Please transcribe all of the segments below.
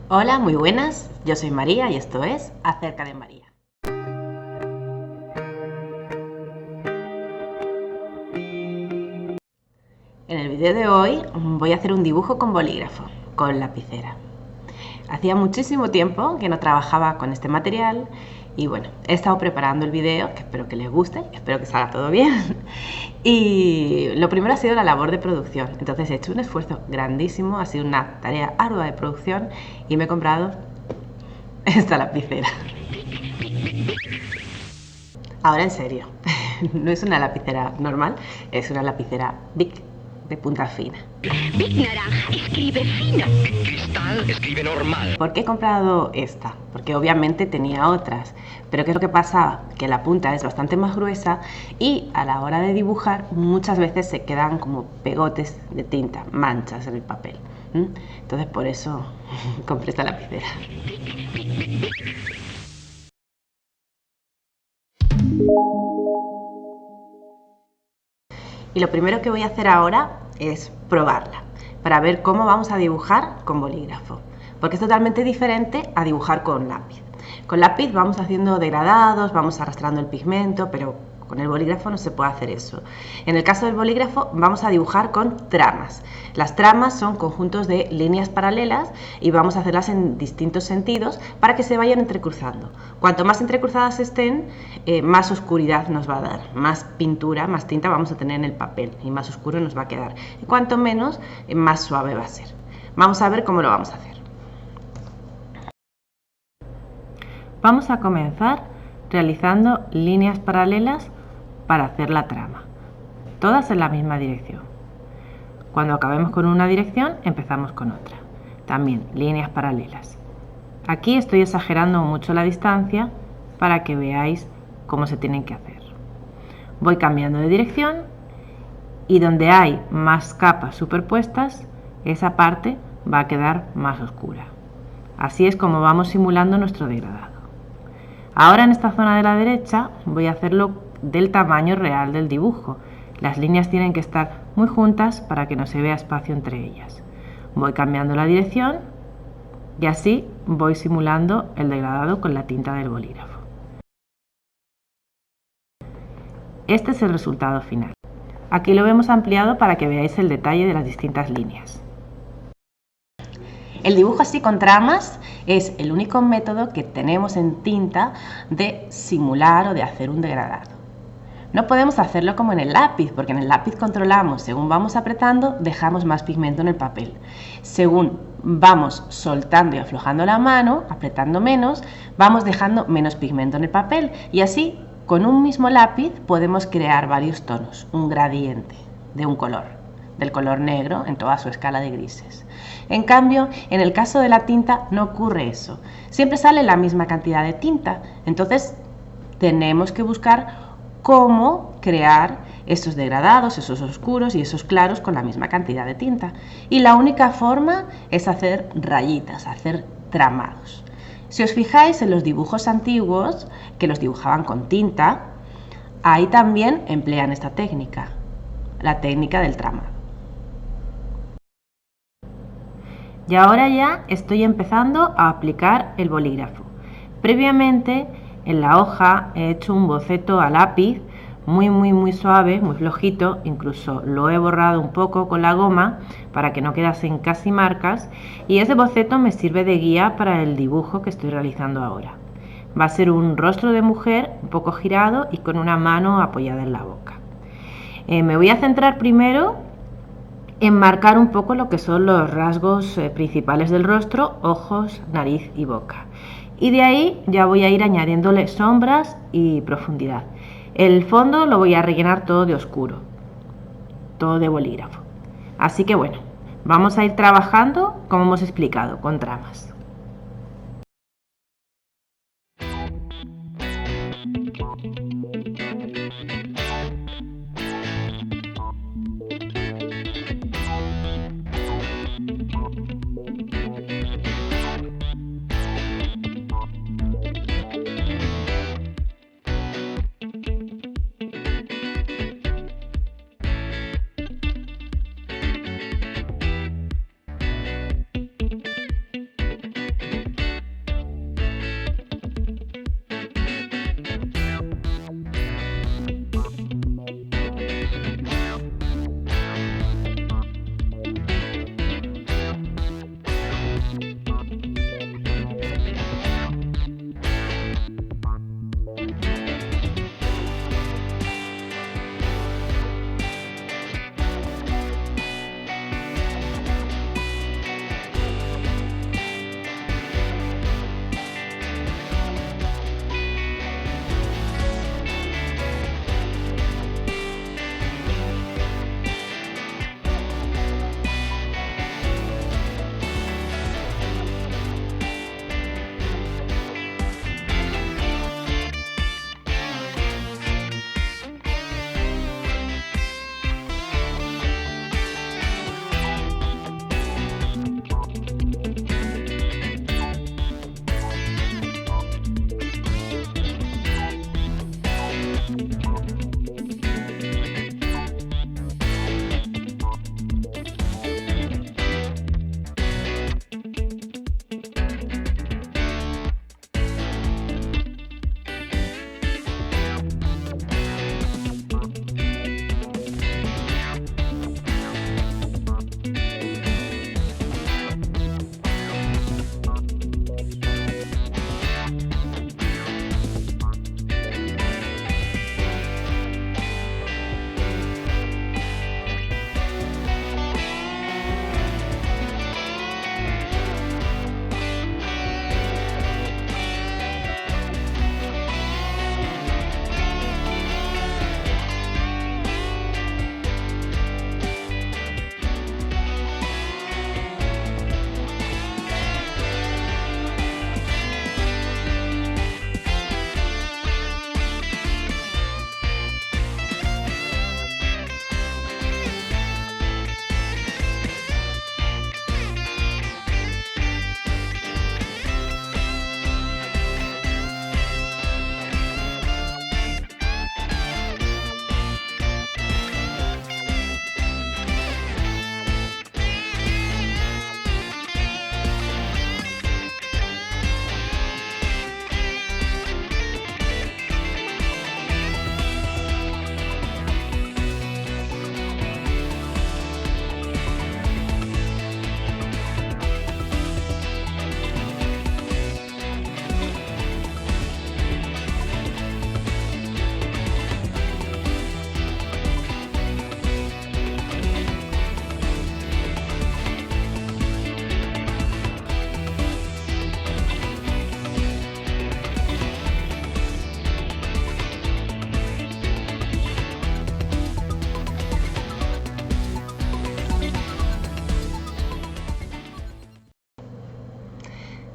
Hola, muy buenas. Yo soy María y esto es Acerca de María. En el vídeo de hoy voy a hacer un dibujo con bolígrafo, con lapicera. Hacía muchísimo tiempo que no trabajaba con este material y bueno, he estado preparando el vídeo, que espero que les guste, espero que salga todo bien. Y lo primero ha sido la labor de producción, entonces he hecho un esfuerzo grandísimo, ha sido una tarea ardua de producción y me he comprado esta lapicera. Ahora en serio, no es una lapicera normal, es una lapicera Bic de punta fina. Bic naranja escribe fino. Cristal escribe normal. ¿Por qué he comprado esta? Porque obviamente tenía otras, pero ¿qué es lo que pasaba? Que la punta es bastante más gruesa y a la hora de dibujar muchas veces se quedan como pegotes de tinta, manchas en el papel. Entonces por eso compré esta lapicera. Y lo primero que voy a hacer ahora es probarla, para ver cómo vamos a dibujar con bolígrafo, porque es totalmente diferente a dibujar con lápiz. Con lápiz vamos haciendo degradados, vamos arrastrando el pigmento, pero con el bolígrafo no se puede hacer eso. En el caso del bolígrafo vamos a dibujar con tramas. Las tramas son conjuntos de líneas paralelas y vamos a hacerlas en distintos sentidos para que se vayan entrecruzando. Cuanto más entrecruzadas estén, más oscuridad nos va a dar, más pintura, más tinta vamos a tener en el papel y más oscuro nos va a quedar. Y cuanto menos, más suave va a ser. Vamos a ver cómo lo vamos a hacer. Vamos a comenzar realizando líneas paralelas para hacer la trama, todas en la misma dirección. Cuando acabemos con una dirección, empezamos con otra. También líneas paralelas. Aquí estoy exagerando mucho la distancia para que veáis cómo se tienen que hacer. Voy cambiando de dirección y donde hay más capas superpuestas, esa parte va a quedar más oscura. Así es como vamos simulando nuestro degradado. Ahora en esta zona de la derecha voy a hacerlo del tamaño real del dibujo. Las líneas tienen que estar muy juntas para que no se vea espacio entre ellas. Voy cambiando la dirección y así voy simulando el degradado con la tinta del bolígrafo. Este es el resultado final. Aquí lo vemos ampliado para que veáis el detalle de las distintas líneas. El dibujo así con tramas es el único método que tenemos en tinta de simular o de hacer un degradado. No podemos hacerlo como en el lápiz, porque en el lápiz controlamos, según vamos apretando, dejamos más pigmento en el papel. Según vamos soltando y aflojando la mano, apretando menos, vamos dejando menos pigmento en el papel. Y así, con un mismo lápiz, podemos crear varios tonos, un gradiente de un color, del color negro en toda su escala de grises. En cambio, en el caso de la tinta no ocurre eso. Siempre sale la misma cantidad de tinta, entonces tenemos que buscar cómo crear esos degradados, esos oscuros y esos claros con la misma cantidad de tinta. Y la única forma es hacer rayitas, hacer tramados. Si os fijáis en los dibujos antiguos, que los dibujaban con tinta, ahí también emplean esta técnica, la técnica del tramado. Y ahora ya estoy empezando a aplicar el bolígrafo. Previamente en la hoja he hecho un boceto a lápiz muy suave, muy flojito, incluso lo he borrado un poco con la goma para que no quedasen casi marcas, y ese boceto me sirve de guía para el dibujo que estoy realizando ahora. Va a ser un rostro de mujer un poco girado y con una mano apoyada en la boca. Me voy a centrar primero en marcar un poco lo que son los rasgos principales del rostro, ojos, nariz y boca. Y de ahí ya voy a ir añadiéndole sombras y profundidad. El fondo lo voy a rellenar todo de oscuro, todo de bolígrafo. Así que bueno, vamos a ir trabajando como hemos explicado, con tramas.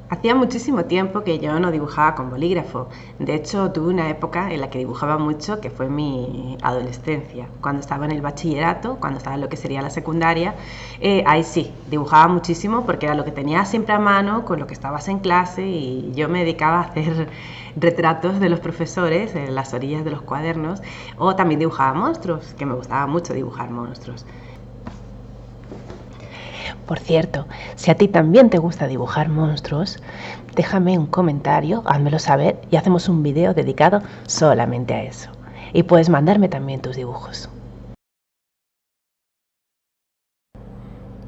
Hacía muchísimo tiempo que yo no dibujaba con bolígrafo. De hecho, tuve una época en la que dibujaba mucho, que fue mi adolescencia. Cuando estaba en el bachillerato, cuando estaba en lo que sería la secundaria, ahí sí, dibujaba muchísimo porque era lo que tenía siempre a mano, con lo que estabas en clase, y yo me dedicaba a hacer retratos de los profesores en las orillas de los cuadernos, o también dibujaba monstruos, que me gustaba mucho dibujar monstruos. Por cierto, si a ti también te gusta dibujar monstruos, déjame un comentario, házmelo saber y hacemos un video dedicado solamente a eso. Y puedes mandarme también tus dibujos.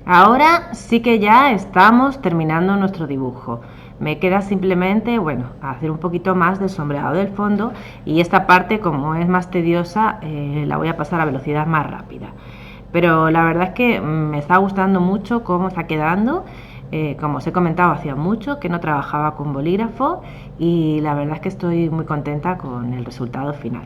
Ahora sí que ya estamos terminando nuestro dibujo. Me queda simplemente, bueno, hacer un poquito más de sombreado del fondo, y esta parte, como es más tediosa, la voy a pasar a velocidad más rápida. Pero la verdad es que me está gustando mucho cómo está quedando. Como os he comentado, hacía mucho que no trabajaba con bolígrafo y la verdad es que estoy muy contenta con el resultado final.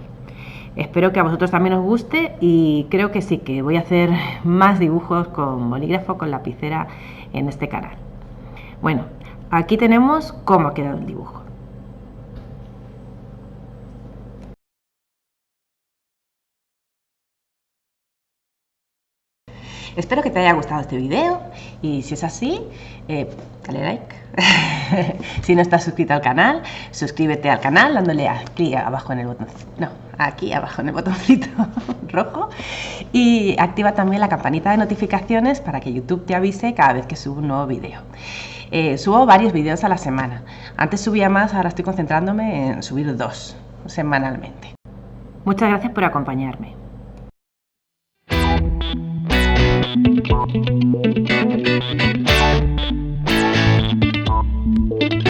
Espero que a vosotros también os guste, y creo que sí, que voy a hacer más dibujos con bolígrafo, con lapicera en este canal. Bueno, aquí tenemos cómo ha quedado el dibujo. Espero que te haya gustado este video, y si es así, dale like. Si no estás suscrito al canal, suscríbete al canal dándole aquí abajo en el botoncito, no, aquí abajo en el botoncito rojo, y activa también la campanita de notificaciones para que YouTube te avise cada vez que subo un nuevo video. Subo varios videos a la semana. Antes subía más, ahora estoy concentrándome en subir 2 semanalmente. Muchas gracias por acompañarme. Thank you.